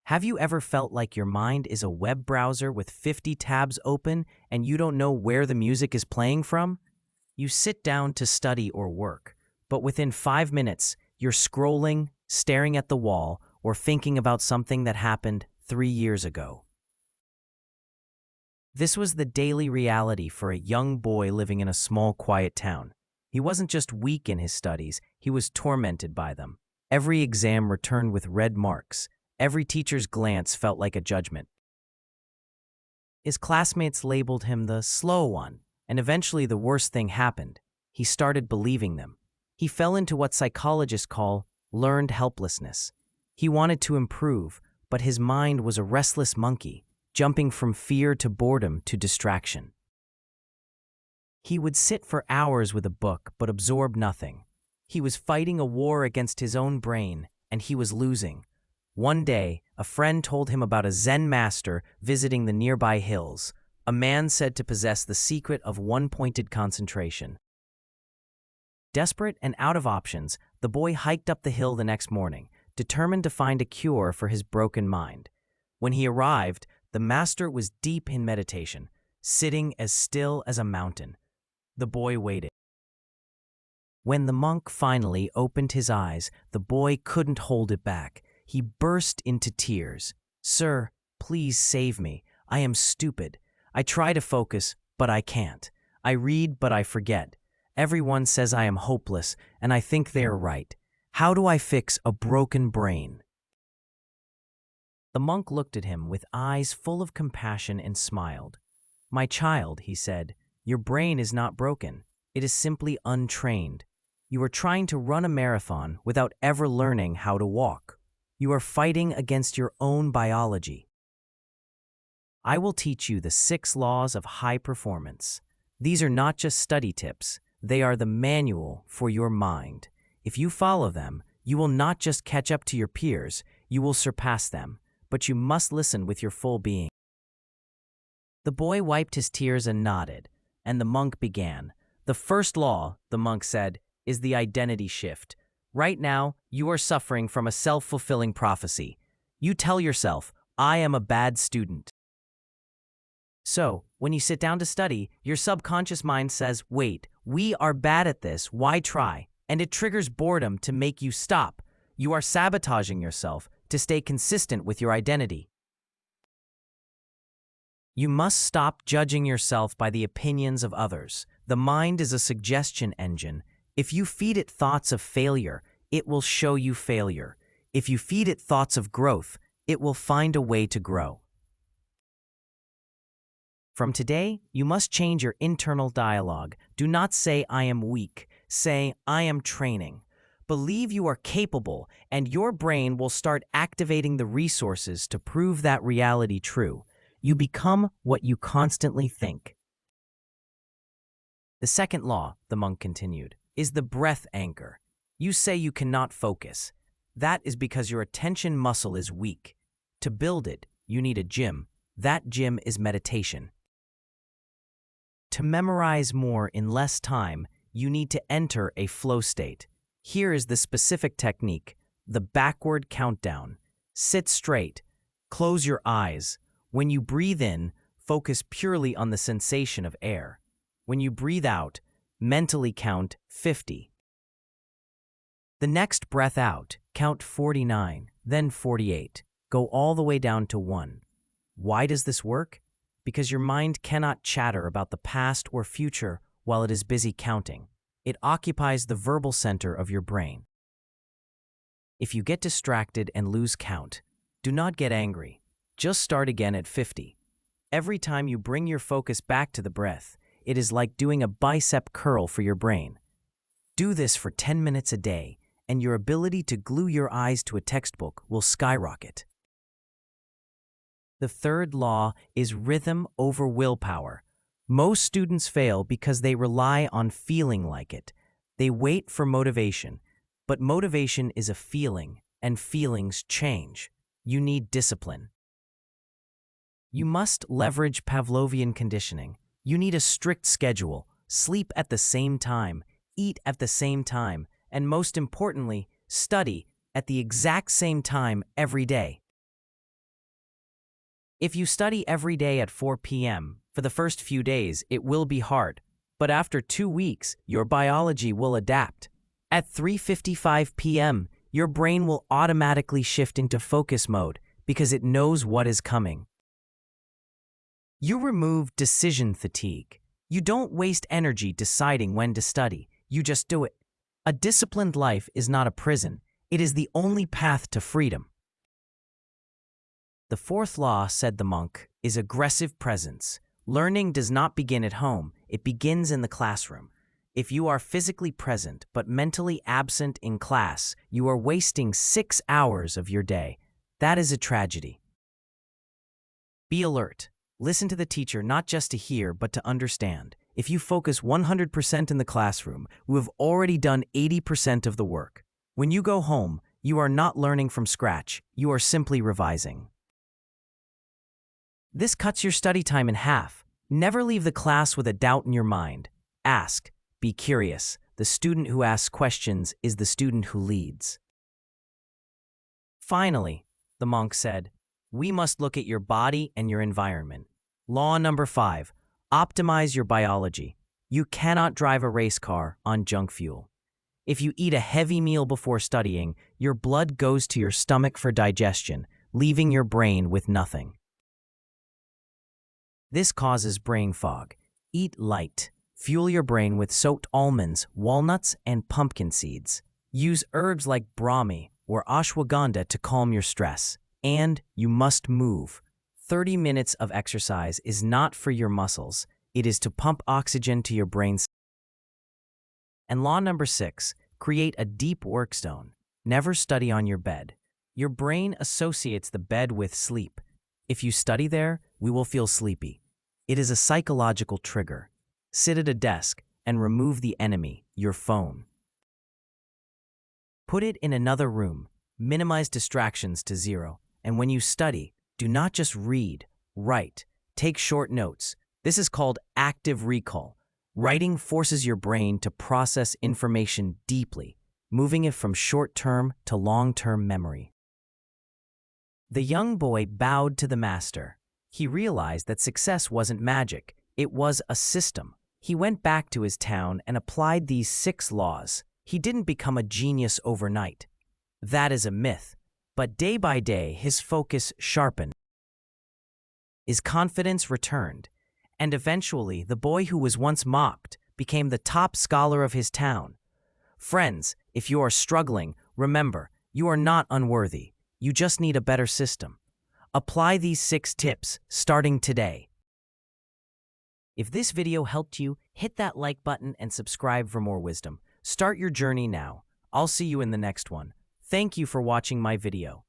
Have you ever felt like your mind is a web browser with 50 tabs open and you don't know where the music is playing from? You sit down to study or work, but within 5 minutes, you're scrolling, staring at the wall, or thinking about something that happened 3 years ago. This was the daily reality for a young boy living in a small, quiet town. He wasn't just weak in his studies, he was tormented by them. Every exam returned with red marks. Every teacher's glance felt like a judgment. His classmates labeled him the slow one, and eventually the worst thing happened. He started believing them. He fell into what psychologists call learned helplessness. He wanted to improve, but his mind was a restless monkey, jumping from fear to boredom to distraction. He would sit for hours with a book but absorb nothing. He was fighting a war against his own brain, and he was losing. One day, a friend told him about a Zen master visiting the nearby hills, a man said to possess the secret of one-pointed concentration. Desperate and out of options, the boy hiked up the hill the next morning, determined to find a cure for his broken mind. When he arrived, the master was deep in meditation, sitting as still as a mountain. The boy waited. When the monk finally opened his eyes, the boy couldn't hold it back. He burst into tears. "Sir, please save me. I am stupid. I try to focus, but I can't. I read, but I forget. Everyone says I am hopeless, and I think they are right. How do I fix a broken brain?" The monk looked at him with eyes full of compassion and smiled. "My child," he said, "your brain is not broken. It is simply untrained. You are trying to run a marathon without ever learning how to walk. You are fighting against your own biology. I will teach you the 6 laws of high performance. These are not just study tips. They are the manual for your mind. If you follow them, you will not just catch up to your peers, you will surpass them, but you must listen with your full being." The boy wiped his tears and nodded, and the monk began. "The first law," the monk said, "is the identity shift. Right now, you are suffering from a self-fulfilling prophecy. You tell yourself, 'I am a bad student.' So, when you sit down to study, your subconscious mind says, 'Wait, we are bad at this, why try?' And it triggers boredom to make you stop. You are sabotaging yourself to stay consistent with your identity. You must stop judging yourself by the opinions of others. The mind is a suggestion engine. If you feed it thoughts of failure, it will show you failure. If you feed it thoughts of growth, it will find a way to grow. From today, you must change your internal dialogue. Do not say, 'I am weak.' Say, 'I am training.' Believe you are capable, and your brain will start activating the resources to prove that reality true. You become what you constantly think." The second law, the monk continued, is the breath anchor. You say you cannot focus. That is because your attention muscle is weak. To build it, you need a gym. That gym is meditation. To memorize more in less time, you need to enter a flow state. Here is the specific technique, the backward countdown. Sit straight. Close your eyes. When you breathe in, focus purely on the sensation of air. When you breathe out, mentally count 50. The next breath out, count 49, then 48. Go all the way down to 1. Why does this work? Because your mind cannot chatter about the past or future while it is busy counting. It occupies the verbal center of your brain. If you get distracted and lose count, do not get angry. Just start again at 50. Every time you bring your focus back to the breath, it is like doing a bicep curl for your brain. Do this for 10 minutes a day, and your ability to glue your eyes to a textbook will skyrocket. The third law is rhythm over willpower. Most students fail because they rely on feeling like it. They wait for motivation, but motivation is a feeling, and feelings change. You need discipline. You must leverage Pavlovian conditioning. You need a strict schedule, sleep at the same time, eat at the same time, and most importantly, study at the exact same time every day. If you study every day at 4 p.m., for the first few days, it will be hard. But after 2 weeks, your biology will adapt. At 3:55 p.m., your brain will automatically shift into focus mode because it knows what is coming. You remove decision fatigue. You don't waste energy deciding when to study. You just do it. A disciplined life is not a prison. It is the only path to freedom. The fourth law, said the monk, is aggressive presence. Learning does not begin at home. It begins in the classroom. If you are physically present but mentally absent in class, you are wasting 6 hours of your day. That is a tragedy. Be alert. Listen to the teacher not just to hear but to understand. If you focus 100% in the classroom, you have already done 80% of the work. When you go home, you are not learning from scratch. You are simply revising. This cuts your study time in half. Never leave the class with a doubt in your mind. Ask. Be curious. The student who asks questions is the student who leads. Finally, the monk said, we must look at your body and your environment. Law number 5. Optimize your biology. You cannot drive a race car on junk fuel. If you eat a heavy meal before studying, your blood goes to your stomach for digestion, leaving your brain with nothing. This causes brain fog. Eat light. Fuel your brain with soaked almonds, walnuts, and pumpkin seeds. Use herbs like brahmi or ashwagandha to calm your stress. And you must move. 30 minutes of exercise is not for your muscles. It is to pump oxygen to your brain. And law number 6, create a deep workzone. Never study on your bed. Your brain associates the bed with sleep. If you study there, we will feel sleepy. It is a psychological trigger. Sit at a desk and remove the enemy, your phone. Put it in another room. Minimize distractions to 0. And when you study, do not just read, write. Take short notes. This is called active recall. Writing forces your brain to process information deeply, moving it from short-term to long-term memory. The young boy bowed to the master. He realized that success wasn't magic. It was a system. He went back to his town and applied these 6 laws. He didn't become a genius overnight. That is a myth. But day by day, his focus sharpened. His confidence returned. And eventually, the boy who was once mocked became the top scholar of his town. Friends, if you are struggling, remember, you are not unworthy. You just need a better system. Apply these 6 tips starting today. If this video helped you, hit that like button and subscribe for more wisdom. Start your journey now. I'll see you in the next one. Thank you for watching my video.